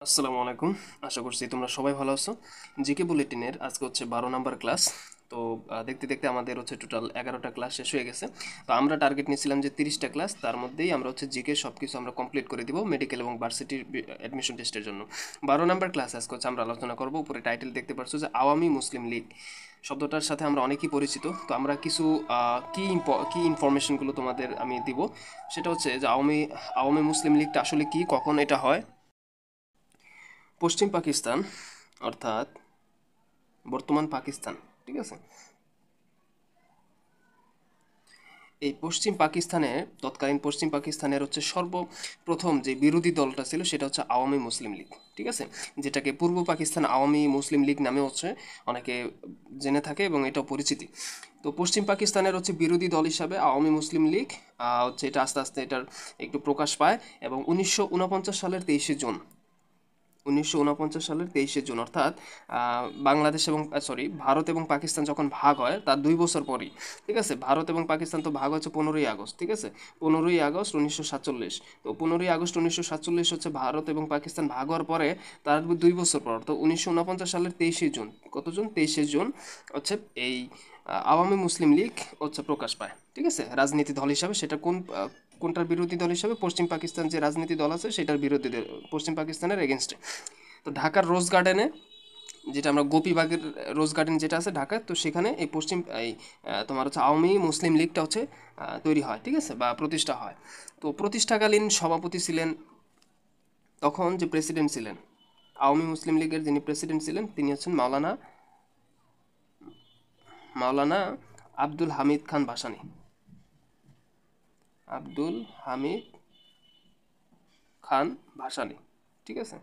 আসসালামু আলাইকুম। আশা করছি তোমরা সবাই ভালো আছো। জিকে বুলেটিনের আজকে হচ্ছে 12 নম্বর ক্লাস। তো দেখতে দেখতে আমাদের হচ্ছে টোটাল 11টা ক্লাস শেষ হয়ে গেছে। তো আমরা টার্গেট নিয়েছিলাম যে 30টা ক্লাস, তার মধ্যেই আমরা হচ্ছে জিকে সব কিছু আমরা কমপ্লিট করে দিব মেডিকেল এবং ভার্সিটির অ্যাডমিশন টেস্টের জন্য। 12 নম্বর ক্লাস আজকে হচ্ছে আমরা আলোচনা করব। উপরে টাইটেল দেখতে পাচ্ছ যে আওয়ামী মুসলিম লীগ শব্দটার সাথে আমরা অনেকেই পরিচিত। তো আমরা কিছু কি ইনফরমেশনগুলো তোমাদের আমি দিব। সেটা হচ্ছে যে আওয়ামী আওয়ামী মুসলিম লীগটা আসলে কি, কখন এটা হয়। পশ্চিম পাকিস্তান অর্থাৎ বর্তমান পাকিস্তান, ঠিক আছে, এই পশ্চিম পাকিস্তানের তৎকালীন পশ্চিম পাকিস্তানের হচ্ছে সর্বপ্রথম যে বিরোধী দলটা ছিল সেটা হচ্ছে আওয়ামী মুসলিম লীগ, ঠিক আছে, যেটাকে পূর্ব পাকিস্তান আওয়ামী মুসলিম লীগ নামে হচ্ছে অনেকে জেনে থাকে এবং এটাও পরিচিতি। তো পশ্চিম পাকিস্তানের হচ্ছে বিরোধী দল হিসাবে আওয়ামী মুসলিম লীগ হচ্ছে এটা আস্তে আস্তে এটার একটু প্রকাশ পায় এবং 1949 সালের 23শে জুন 1949 সালের 23শে জুন অর্থাৎ বাংলাদেশ এবং ভারত এবং পাকিস্তান যখন ভাগ হয় তার 2 বছর পরই, ঠিক আছে, ভারত এবং পাকিস্তান তো ভাগ হচ্ছে 15ই আগস্ট, ঠিক আছে, 15ই আগস্ট 1947। তো 15ই আগস্ট 1947 হচ্ছে ভারত এবং পাকিস্তান ভাগ হওয়ার পরে তার 2 বছর পর, তো 1949 সালের 23শে জুন, কত জুন, 23শে জুন হচ্ছে এই আওয়ামী মুসলিম লীগ হচ্ছে প্রকাশ পায়, ঠিক আছে, রাজনীতি দল হিসাবে। সেটা কোনটার বিরোধী দল হিসাবে? পশ্চিম পাকিস্তান যে রাজনীতি দল আছে সেটার বিরোধী পশ্চিম পাকিস্তানের এগেনস্টে। তো ঢাকার রোজ গার্ডেনে, যেটা আমরা গোপীবাগের রোজ গার্ডেন যেটা আছে ঢাকায়, তো সেখানে এই তোমার হচ্ছে আওয়ামী মুসলিম লীগটা হচ্ছে তৈরি হয়, ঠিক আছে, বা প্রতিষ্ঠা হয়। তো প্রতিষ্ঠাকালীন সভাপতি ছিলেন, তখন যে প্রেসিডেন্ট ছিলেন আওয়ামী মুসলিম লীগের, যিনি প্রেসিডেন্ট ছিলেন তিনি হচ্ছেন মাওলানা মাওলানা আব্দুল হামিদ খান ভাসানী। আব্দুল হামিদ খান ভাসানী, ঠিক আছে,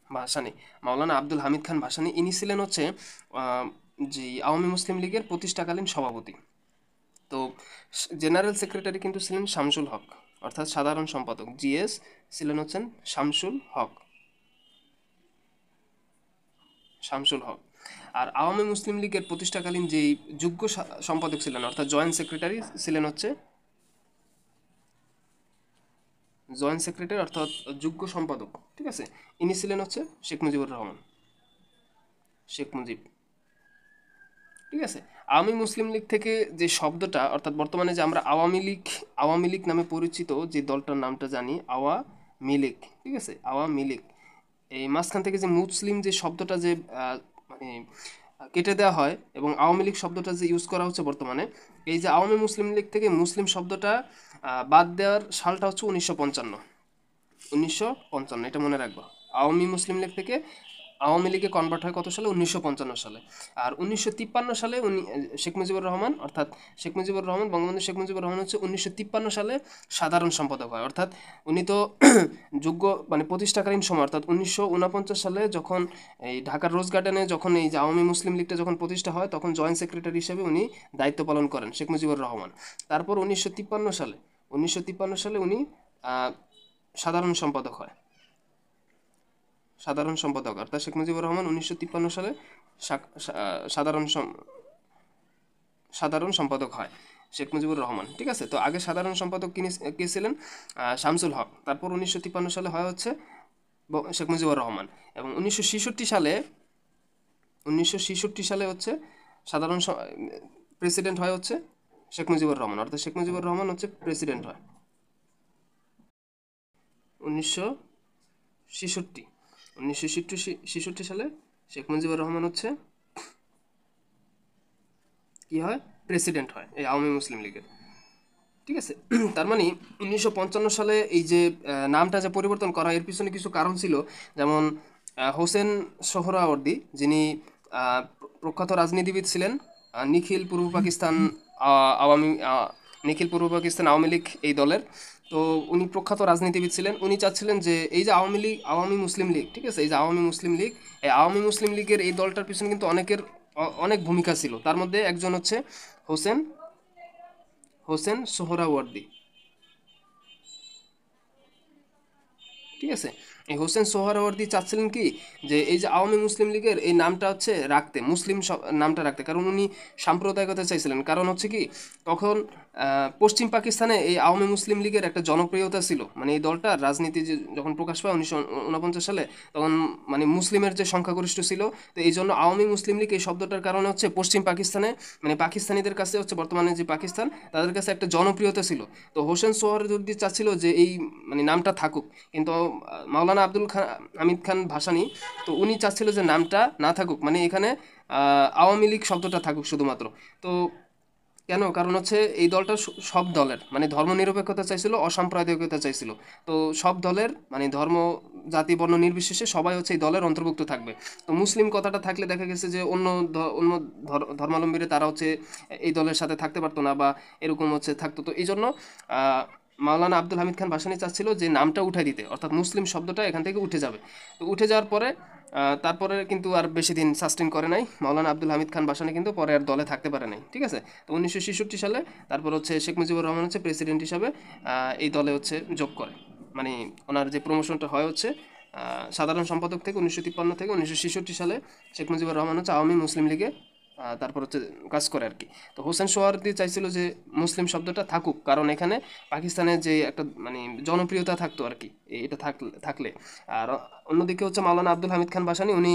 ভাসানী, মাওলানা আব্দুল হামিদ খান ভাসানী, ইনি ছিলেন হচ্ছে আহ, যে আওয়ামী মুসলিম লীগের প্রতিষ্ঠাকালীন সভাপতি। তো জেনারেল সেক্রেটারি কিন্তু ছিলেন শামসুল হক, অর্থাৎ সাধারণ সম্পাদক জিএস ছিলেন হচ্ছেন শামসুল হক। আর আওয়ামী মুসলিম লীগের প্রতিষ্ঠাকালীন যেই যুগ্ম সম্পাদক ছিলেন অর্থাৎ জয়েন্ট সেক্রেটারি অর্থাৎ যোগ্য সম্পাদক, ঠিক আছে, ইনি ছিলেন হচ্ছে শেখ মুজিব, ঠিক আছে। আওয়ামী মুসলিম লীগ থেকে যে শব্দটা, অর্থাৎ বর্তমানে যে আমরা আওয়ামী লীগ নামে পরিচিত যে দলটার নামটা জানি আওয়ামী লীগ, ঠিক আছে, আওয়ামী লীগ, এই মাঝখান থেকে যে মুসলিম যে শব্দটা যে মানে কেটে দেওয়া হয় এবং আওয়ামী লীগ শব্দটা যে ইউজ করা হচ্ছে বর্তমানে, এই যে আওয়ামী মুসলিম লীগ থেকে মুসলিম শব্দটা বাদ দেওয়ার সালটা হচ্ছে 1955, এটা মনে রাখবা। আওয়ামী মুসলিম লীগ থেকে আওয়ামী লীগে কনভার্ট হয় কত সালে? 1955 সালে। আর 1953 সালে উনি শেখ মুজিবুর রহমান বঙ্গবন্ধু শেখ মুজিবুর রহমান হচ্ছে 1953 সালে সাধারণ সম্পাদক হয়। অর্থাৎ উনি তো যোগ্য মানে প্রতিষ্ঠাকালীন সময়, অর্থাৎ 1949 সালে যখন এই ঢাকার রোজ গার্ডেনে যখন এই যে আওয়ামী মুসলিম লীগটা যখন প্রতিষ্ঠা হয় তখন জয়েন্ট সেক্রেটারি হিসেবে উনি দায়িত্ব পালন করেন শেখ মুজিবুর রহমান। তারপর 1953 সালে উনি আহ, সাধারণ সম্পাদক হয়, অর্থাৎ শেখ মুজিবুর রহমান 1953 সালে সাধারণ সম্পাদক হয় শেখ মুজিবুর রহমান, ঠিক আছে। তো আগে সাধারণ সম্পাদক কে ছিলেন? শামসুল হক। তারপর 1953 সালে হয় হচ্ছে শেখ মুজিবুর রহমান। এবং 1966 সালে হচ্ছে সাধারণ প্রেসিডেন্ট হয় হচ্ছে শেখ মুজিবুর রহমান, অর্থাৎ শেখ মুজিবুর রহমান হচ্ছে প্রেসিডেন্ট হয় 1966 1966 সালে শেখ মুজিবুর রহমান হচ্ছে কি হয়? প্রেসিডেন্ট হয় এই আওয়ামী মুসলিম লীগের, ঠিক আছে। তার মানে 1955 সালে এই যে নামটা যে পরিবর্তন করা, এর পিছনে কিছু কারণ ছিল। যেমন হোসেন সোহরাওয়ার্দী, যিনি প্রখ্যাত রাজনীতিবিদ ছিলেন, নিখিল পূর্ব পাকিস্তান আওয়ামী আওয়ামী লীগ এই দলের। তো উনি প্রখ্যাত রাজনীতিবিদ ছিলেন। উনি চাচ্ছিলেন যে এই যে আওয়ামী মুসলিম লীগ, ঠিক আছে, এই আওয়ামী মুসলিম লীগের এই দলটার পিছনে কিন্তু অনেক ভূমিকা ছিল। তার মধ্যে একজন হচ্ছে হোসেন হোসেন সোহরাওয়ার্দী, ঠিক আছে। এই হোসেন সোহরাওয়ার্দী চাচ্ছিলেন কি যে এই যে আওয়ামী মুসলিম লীগের এই নামটা হচ্ছে রাখতে, মুসলিম নামটা রাখতে, কারণ উনি সাম্প্রদায়িকতা চাইছিলেন। কারণ হচ্ছে কি তখন পশ্চিম পাকিস্তানে এই আওয়ামী মুসলিম লীগের একটা জনপ্রিয়তা ছিল, মানে এই দলটা রাজনীতি যখন প্রকাশ পায় 1949 সালে, তখন মানে মুসলিমের যে সংখ্যাগরিষ্ঠ ছিল। তো এই জন্য আওয়ামী মুসলিম লীগ এই শব্দটার কারণে হচ্ছে পশ্চিম পাকিস্তানে মানে পাকিস্তানিদের কাছে হচ্ছে বর্তমানে যে পাকিস্তান তাদের কাছে একটা জনপ্রিয়তা ছিল। তো হোসেন সোহরাওয়ার্দী চাচ্ছিল যে এই মানে নামটা থাকুক, কিন্তু মাওলানা হামিদ খান ভাসানী তো উনি চাচ্ছিল যে নামটা না থাকুক, মানে এখানে আওয়ামী লীগ শব্দটা থাকুক শুধুমাত্র। তো কেন? কারণ হচ্ছে এই দলটা সব দলের মানে ধর্মনিরপেক্ষতা চাইছিল, অসাম্প্রদায়িকতা চাইছিল। তো সব দলের মানে ধর্ম, জাতি, বর্ণ নির্বিশেষে সবাই হচ্ছে এই দলের অন্তর্ভুক্ত থাকবে। তো মুসলিম কথাটা থাকলে দেখা গেছে যে অন্য ধর্মাবলম্বীরা তারা হচ্ছে এই দলের সাথে থাকতে পারতো না, বা এরকম হচ্ছে থাকতো। তো এই জন্য মাওলানা আব্দুল হামিদ খান ভাসানী চাচ্ছিল যে নামটা উঠাই দিতে, অর্থাৎ মুসলিম শব্দটা এখান থেকে উঠে যাবে। তো উঠে যাওয়ার পরে তারপরে কিন্তু আর বেশি দিন সাস্টেন করে নাই মাওলানা আব্দুল হামিদ খান ভাসানী, কিন্তু পরে আর দলে থাকতে পারে নাই। ঠিক আছে। তো 1966 সালে তারপর হচ্ছে শেখ মুজিবুর রহমান হচ্ছে প্রেসিডেন্ট হিসাবে এই দলে হচ্ছে যোগ করে, মানে ওনার যে প্রমোশনটা হয় হচ্ছে সাধারণ সম্পাদক থেকে 1953 থেকে 1966 সালে শেখ মুজিবুর রহমান হচ্ছে আওয়ামী মুসলিম লীগে তারপর হচ্ছে কাজ করে আর কি। তো হোসেন সোহরাওয়ার্দী চাইছিল যে মুসলিম শব্দটা থাকুক, কারণ এখানে পাকিস্তানের যে একটা মানে জনপ্রিয়তা থাকতো আর কি, এটা থাকলে। আর অন্যদিকে হচ্ছে মাওলানা আব্দুল হামিদ খান ভাসানী উনি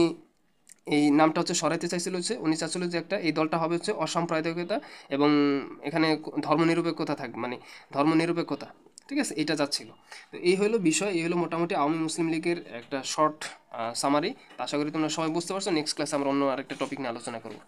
এই নামটা হচ্ছে সরাইতে চাইছিল, হচ্ছে উনি চাচ্ছিল যে একটা এই দলটা হবে হচ্ছে অসাম্প্রদায়িকতা এবং এখানে ধর্মনিরপেক্ষতা থাকবে, মানে ধর্মনিরপেক্ষতা। ঠিক আছে, এটা চাচ্ছিল। তো এই হলো বিষয়, এই হলো মোটামুটি আওয়ামী মুসলিম লীগের একটা শর্ট সামারি। আশা করি তোমরা সবাই বুঝতে পারছো। নেক্সট ক্লাসে আমরা অন্য আরেকটা টপিক নিয়ে আলোচনা করবো।